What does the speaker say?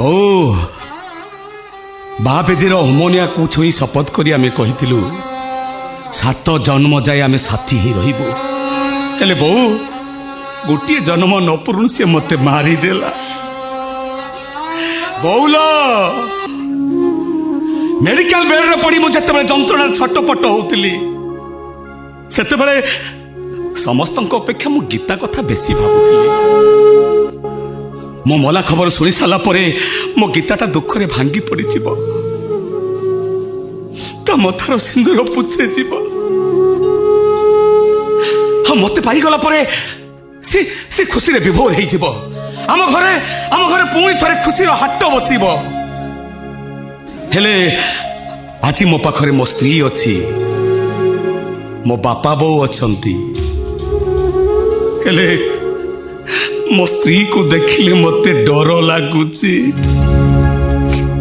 बो बापेदीर होमोनिया को छुई शपथ करी आमे कहिथिलु 7 जन्म जाए आमे साथी ही रहिबो हेले बो गोटे जन्म न पुरुण से मते मारी देला बौलो मेडिकल बेड रे पड़ी मु जते जंत्रणा छटपट होउतिली सेते बेले समस्तक अपेक्षा मु गीता कथा बेसी भाबुथिली मो मला खबर सुनी साला परे मो गीताटा दुखरे भांगी पड़ी जीवो ता मथार सिंदूर पुछे जीवो हम मते पाई गला परे से खुशी रे विभोर हे जीवो आम घरे पुणी थरे खुशी रो हाट बसिबो हेले आज मो पाखरे मो स्त्री अछि मो बापा बो अछंती हेले मो स्त्री को देखिले मते डर लागुची